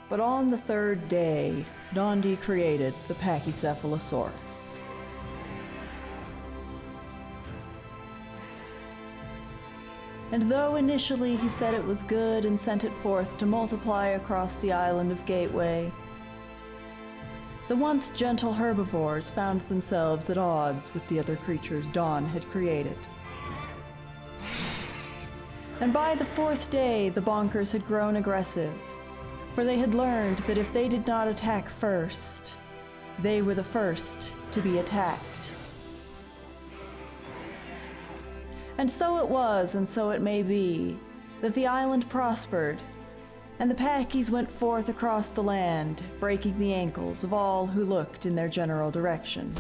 But on the third day, Dondi created the Pachycephalosaurus. And though initially he said it was good and sent it forth to multiply across the island of Gateway, the once gentle herbivores found themselves at odds with the other creatures Dawn had created. And by the fourth day, the bonkers had grown aggressive, for they had learned that if they did not attack first, they were the first to be attacked. And so it was, and so it may be, that the island prospered, and the pachys went forth across the land, breaking the ankles of all who looked in their general direction.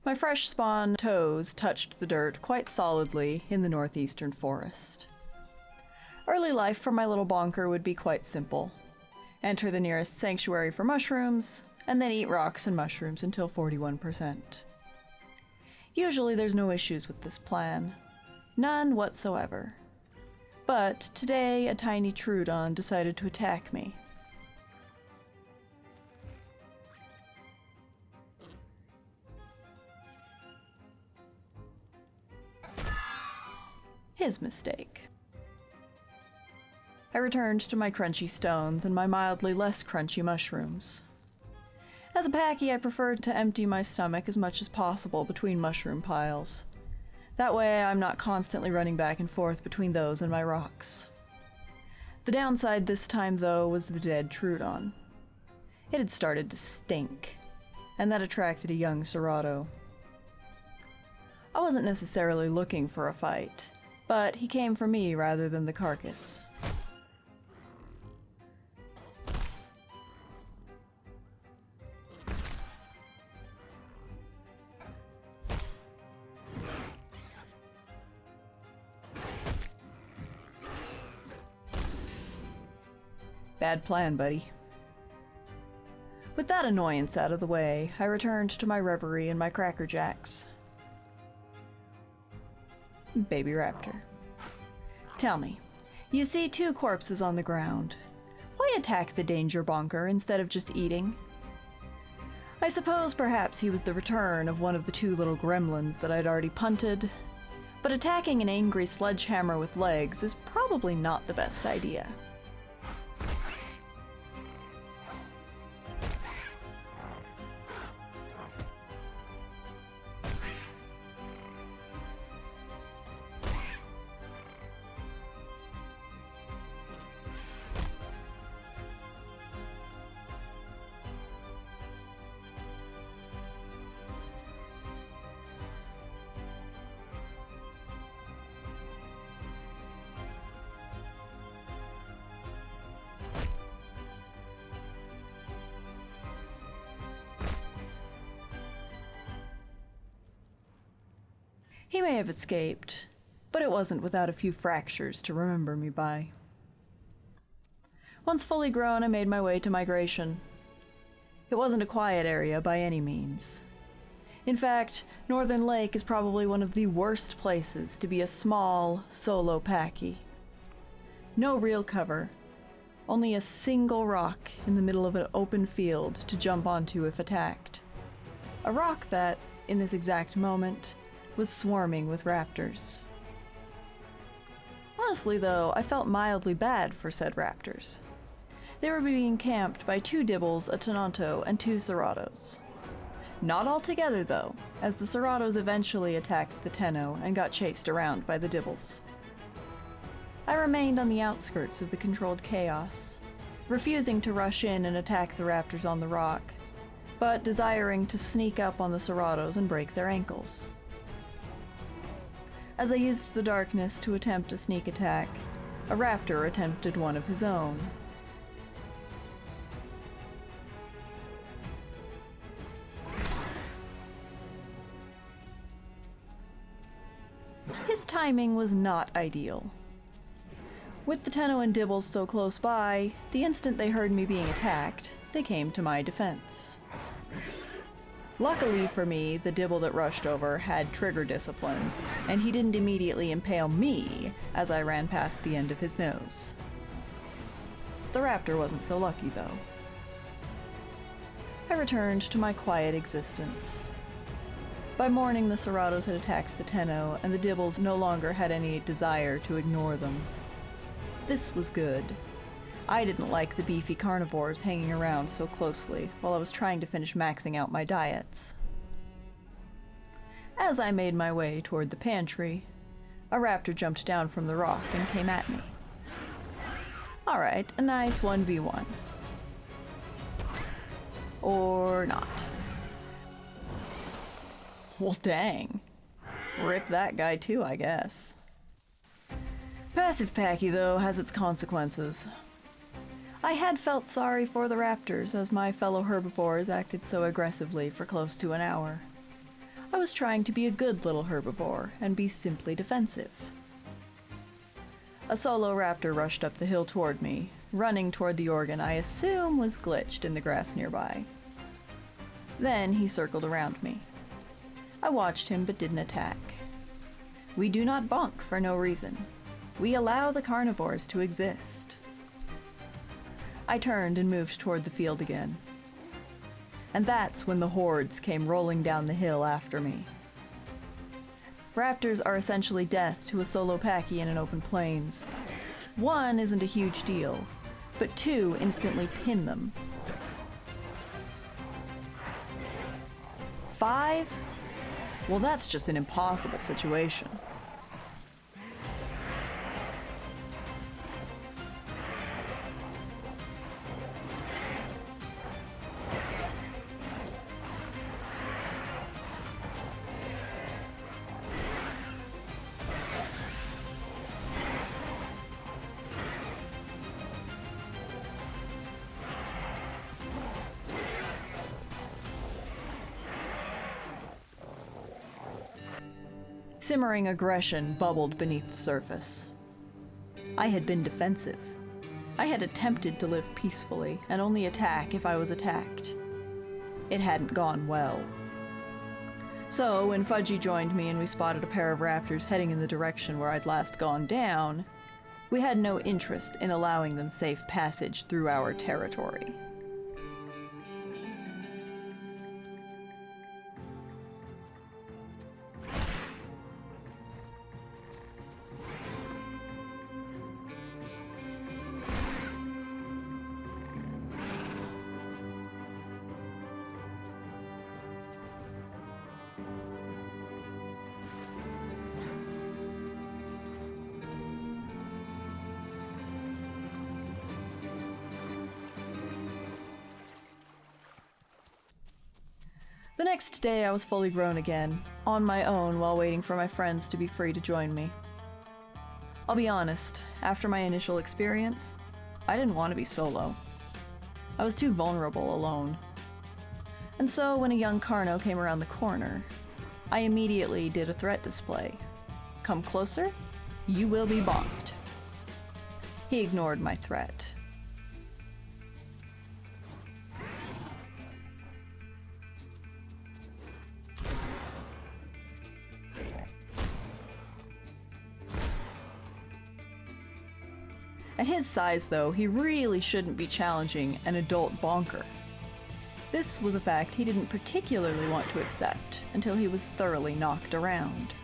My fresh spawn toes touched the dirt quite solidly in the northeastern forest. Early life for my little bonker would be quite simple. Enter the nearest sanctuary for mushrooms, and then eat rocks and mushrooms until 41%. Usually there's no issues with this plan. None whatsoever. But today a tiny Troodon decided to attack me. His mistake. I returned to my crunchy stones and my mildly less crunchy mushrooms. As a pachy, I preferred to empty my stomach as much as possible between mushroom piles. That way I'm not constantly running back and forth between those and my rocks. The downside this time, though, was the dead Troodon. It had started to stink, and that attracted a young cerato. I wasn't necessarily looking for a fight, but he came for me rather than the carcass. Bad plan, buddy. With that annoyance out of the way, I returned to my reverie and my Cracker Jacks. Baby raptor. Tell me, you see two corpses on the ground. Why attack the danger bonker instead of just eating? I suppose perhaps he was the return of one of the two little gremlins that I'd already punted, but attacking an angry sledgehammer with legs is probably not the best idea. He may have escaped, but it wasn't without a few fractures to remember me by. Once fully grown, I made my way to migration. It wasn't a quiet area by any means. In fact, Northern Lake is probably one of the worst places to be a small, solo pachy. No real cover, only a single rock in the middle of an open field to jump onto if attacked. A rock that, in this exact moment, was swarming with raptors. Honestly, though, I felt mildly bad for said raptors. They were being camped by two dibbles, a tenonto, and two ceratos. Not all together, though, as the ceratos eventually attacked the tenno and got chased around by the dibbles. I remained on the outskirts of the controlled chaos, refusing to rush in and attack the raptors on the rock, but desiring to sneak up on the ceratos and break their ankles. As I used the darkness to attempt a sneak attack, a raptor attempted one of his own. His timing was not ideal. With the tenno and dibbles so close by, the instant they heard me being attacked, they came to my defense. Luckily for me, the dibble that rushed over had trigger discipline, and he didn't immediately impale me as I ran past the end of his nose. The raptor wasn't so lucky, though. I returned to my quiet existence. By morning, the ceratos had attacked the Tenno, and the Dibbles no longer had any desire to ignore them. This was good. I didn't like the beefy carnivores hanging around so closely while I was trying to finish maxing out my diets. As I made my way toward the pantry, a raptor jumped down from the rock and came at me. Alright, a nice 1v1. Or not. Well, dang. Rip that guy too, I guess. Passive pachy, though, has its consequences. I had felt sorry for the raptors as my fellow herbivores acted so aggressively for close to an hour. I was trying to be a good little herbivore and be simply defensive. A solo raptor rushed up the hill toward me, running toward the organ I assume was glitched in the grass nearby. Then he circled around me. I watched him but didn't attack. We do not bonk for no reason. We allow the carnivores to exist. I turned and moved toward the field again. And that's when the hordes came rolling down the hill after me. Raptors are essentially death to a solo pachy in an open plains. 1 isn't a huge deal, but 2 instantly pin them. 5? Well, that's just an impossible situation. Simmering aggression bubbled beneath the surface. I had been defensive. I had attempted to live peacefully and only attack if I was attacked. It hadn't gone well. So when Fudgy joined me and we spotted a pair of raptors heading in the direction where I'd last gone down, we had no interest in allowing them safe passage through our territory. The next day I was fully grown again, on my own while waiting for my friends to be free to join me. I'll be honest, after my initial experience, I didn't want to be solo. I was too vulnerable alone. And so when a young Carno came around the corner, I immediately did a threat display. Come closer, you will be bonked. He ignored my threat. At his size, though, he really shouldn't be challenging an adult bonker. This was a fact he didn't particularly want to accept until he was thoroughly knocked around.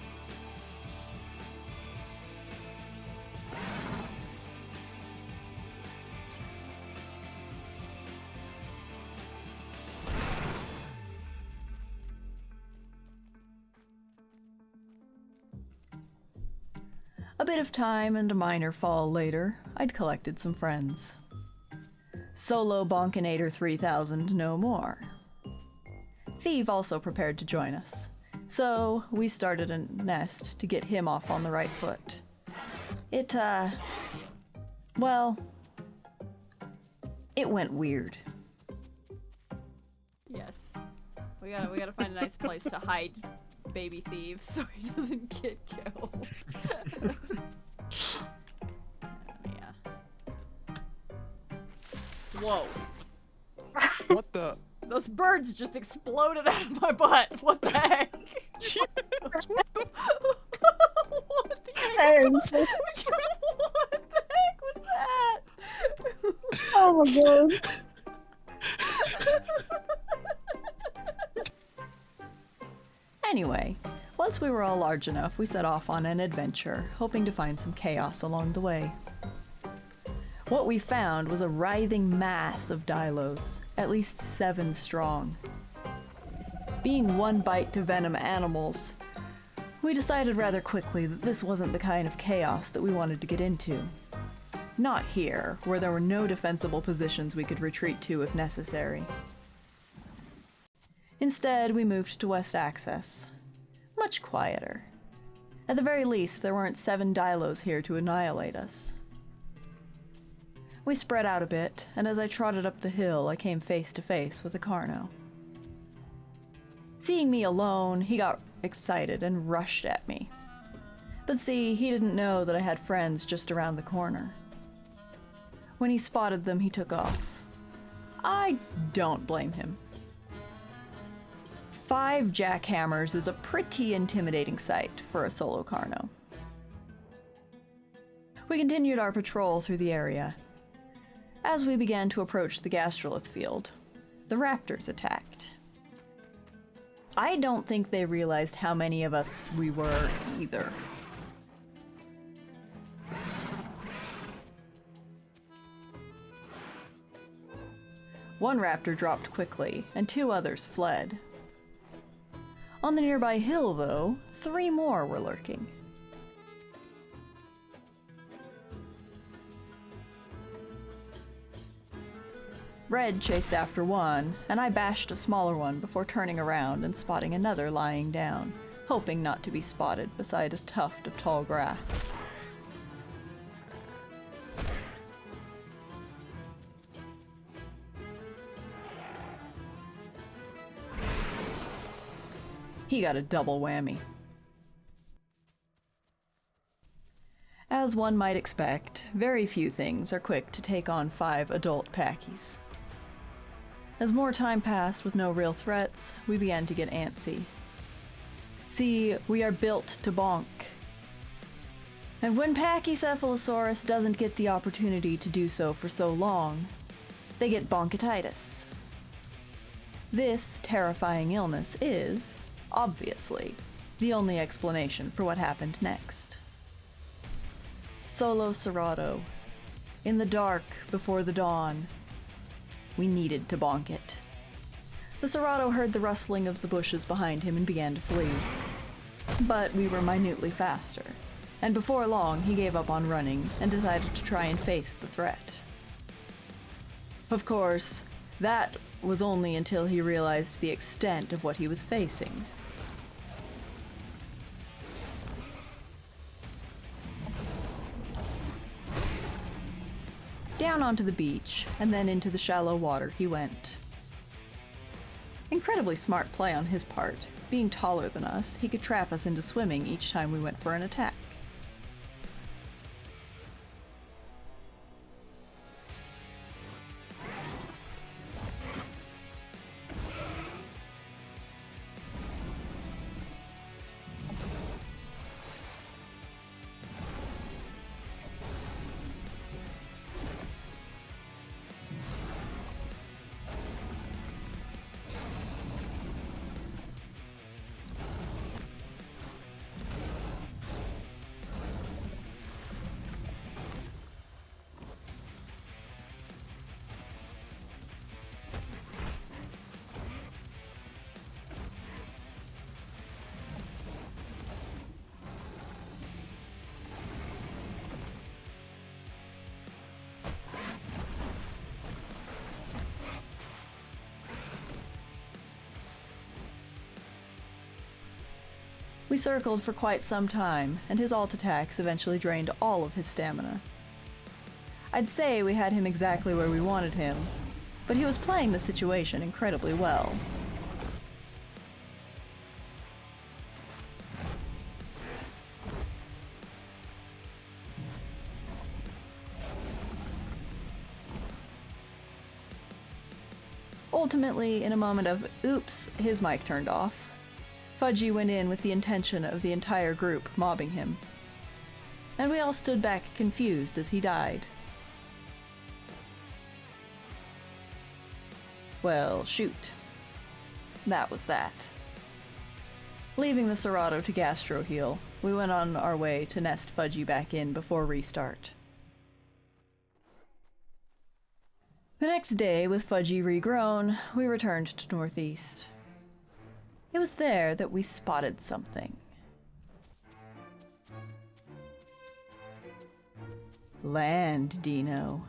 A bit of time and a minor fall later, I'd collected some friends. Solo Bonkinator 3000 no more. Thieve also prepared to join us, so we started a nest to get him off on the right foot. Well, it went weird. Yes. We gotta find a nice place to hide baby Thieve so he doesn't get killed. Yeah. Whoa. What the? Those birds just exploded out of my butt. What the heck? Yes, what the? What the heck? What the heck was that? Oh my god. Anyway, once we were all large enough, we set off on an adventure, hoping to find some chaos along the way. What we found was a writhing mass of dilos, at least 7 strong. Being one bite to venom animals, we decided rather quickly that this wasn't the kind of chaos that we wanted to get into. Not here, where there were no defensible positions we could retreat to if necessary. Instead, we moved to West Access. Much quieter. At the very least, there weren't 7 dilos here to annihilate us. We spread out a bit, and as I trotted up the hill, I came face to face with a Carno. Seeing me alone, he got excited and rushed at me. But see, he didn't know that I had friends just around the corner. When he spotted them, he took off. I don't blame him. 5 jackhammers is a pretty intimidating sight for a solo Carno. We continued our patrol through the area. As we began to approach the gastrolith field, the raptors attacked. I don't think they realized how many of us we were either. One raptor dropped quickly, and 2 others fled. On the nearby hill, though, 3 more were lurking. Red chased after one, and I bashed a smaller one before turning around and spotting another lying down, hoping not to be spotted beside a tuft of tall grass. He got a double whammy. As one might expect, very few things are quick to take on 5 adult pachys. As more time passed with no real threats, we began to get antsy. See, we are built to bonk. And when Pachycephalosaurus doesn't get the opportunity to do so for so long, they get bonkititis. This terrifying illness is, obviously, the only explanation for what happened next. Solo cerato. In the dark, before the dawn. We needed to bonk it. The cerato heard the rustling of the bushes behind him and began to flee. But we were minutely faster, and before long he gave up on running and decided to try and face the threat. Of course, that was only until he realized the extent of what he was facing. Down onto the beach, and then into the shallow water he went. Incredibly smart play on his part. Being taller than us, he could trap us into swimming each time we went for an attack. We circled for quite some time, and his alt attacks eventually drained all of his stamina. I'd say we had him exactly where we wanted him, but he was playing the situation incredibly well. Ultimately, in a moment of oops, his mic turned off, Fudgy went in with the intention of the entire group mobbing him. And we all stood back confused as he died. Well, shoot. That was that. Leaving the cerato to gastroheal, we went on our way to nest Fudgy back in before restart. The next day, with Fudgy regrown, we returned to Northeast. It was there that we spotted something. Land Dino.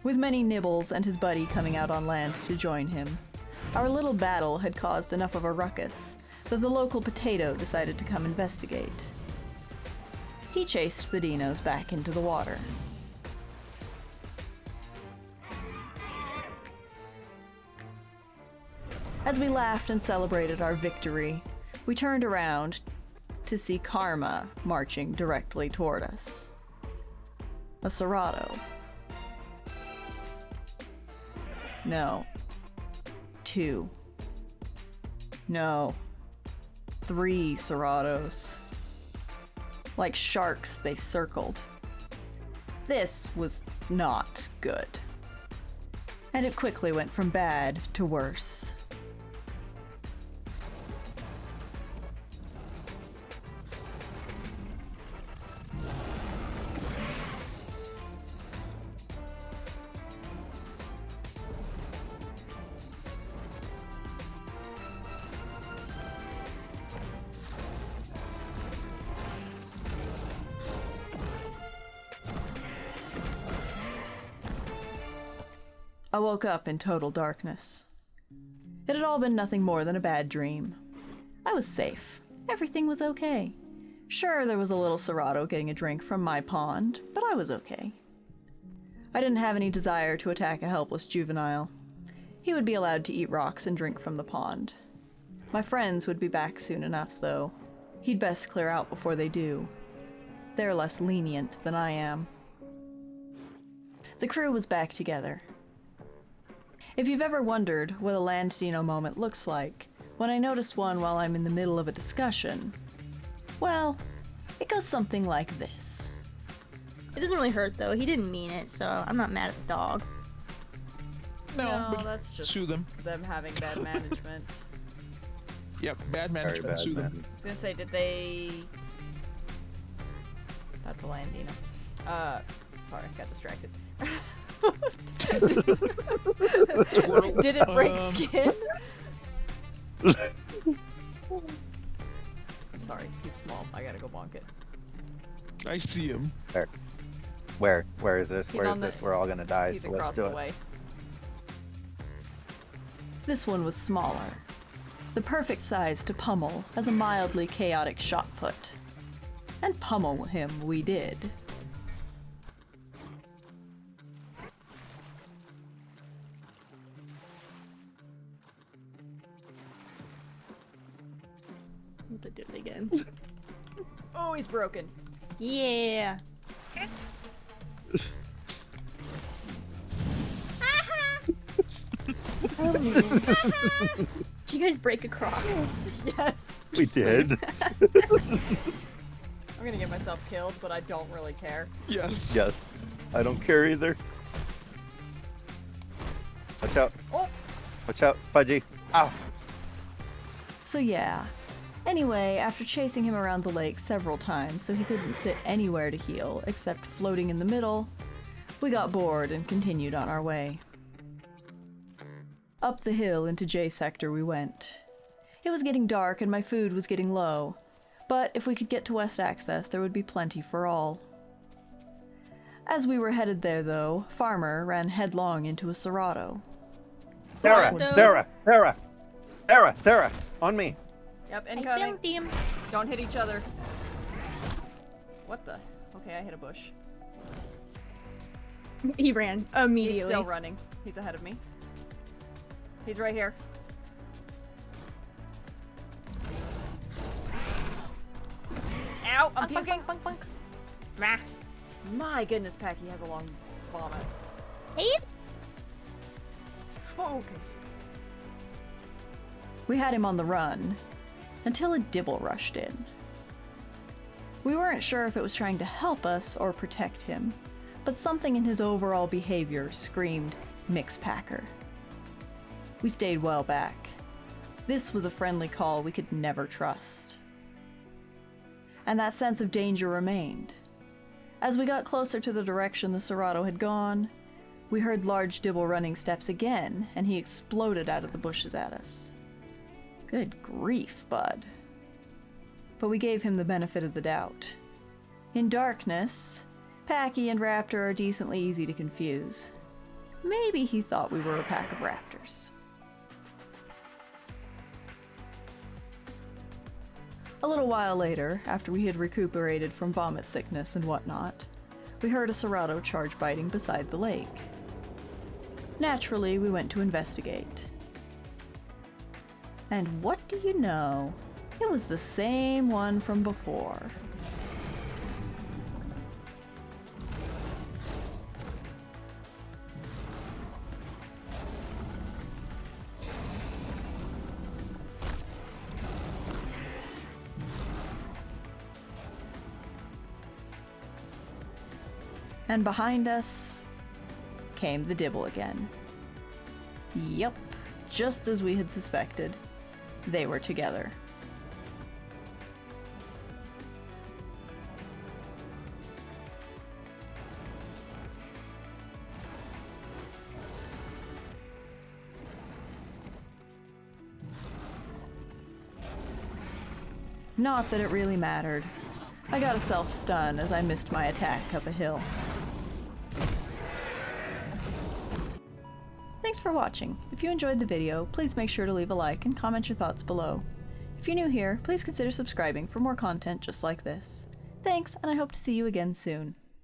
With many nibbles and his buddy coming out on land to join him, our little battle had caused enough of a ruckus that the local potato decided to come investigate. He chased the dinos back into the water. As we laughed and celebrated our victory, we turned around to see Karma marching directly toward us. A cerato. No. 2. No. 3 ceratos. Like sharks, they circled. This was not good. And it quickly went from bad to worse. I woke up in total darkness. It had all been nothing more than a bad dream. I was safe. Everything was okay. Sure, there was a little cerato getting a drink from my pond, but I was okay. I didn't have any desire to attack a helpless juvenile. He would be allowed to eat rocks and drink from the pond. My friends would be back soon enough, though. He'd best clear out before they do. They're less lenient than I am. The crew was back together. If you've ever wondered what a land dino moment looks like, when I notice one while I'm in the middle of a discussion, well, it goes something like this. It doesn't really hurt though. He didn't mean it, so I'm not mad at the dog. No, but that's just sue them. them having bad management. Yep, bad management. Very bad, Sue them. man. I was gonna say, did they... That's a land dino. Sorry, got distracted. Did it break skin? I'm sorry, he's small. I gotta go bonk it. I see him. Where is this? He's Where on is the- this? We're all gonna die, He's so across let's do the it. way. This one was smaller. The perfect size to pummel as a mildly chaotic shot put. And pummel him we did. They did it again. Oh, he's broken. Yeah. Did you guys break a croc? Yes. We did. I'm gonna get myself killed, but I don't really care. Yes. Yes. I don't care either. Watch out. Oh! Watch out, Fudgy. Ow. So yeah. Anyway, after chasing him around the lake several times so he couldn't sit anywhere to heal except floating in the middle, we got bored and continued on our way. Up the hill into J Sector we went. It was getting dark and my food was getting low, but if we could get to West Access, there would be plenty for all. As we were headed there, though, Farmer ran headlong into a cerato. Sarah, on me. Yep, I incoming. found him. Don't hit each other. What the? Okay, I hit a bush. He ran He's immediately. still running. He's ahead of me. He's right here. Ow! I'm Bunk, bunk, puking! bunk, bunk, bunk. My goodness, Pachy has a long vomit. Hey, Oh, okay. We had him on the run, until a dibble rushed in. We weren't sure if it was trying to help us or protect him, but something in his overall behavior screamed mix packer. We stayed well back. This was a friendly call we could never trust. And that sense of danger remained. As we got closer to the direction the cerato had gone, we heard large dibble running steps again, and he exploded out of the bushes at us. Good grief, bud. But we gave him the benefit of the doubt. In darkness, Pachy and Raptor are decently easy to confuse. Maybe he thought we were a pack of raptors. A little while later, after we had recuperated from vomit sickness and whatnot, we heard a cerato charge biting beside the lake. Naturally, we went to investigate. And what do you know? It was the same one from before. And behind us came the dibble again. Yup, just as we had suspected. They were together. Not that it really mattered. I got a self-stun as I missed my attack up a hill. Thanks for watching. If you enjoyed the video, please make sure to leave a like and comment your thoughts below. If you're new here, please consider subscribing for more content just like this. Thanks, and I hope to see you again soon.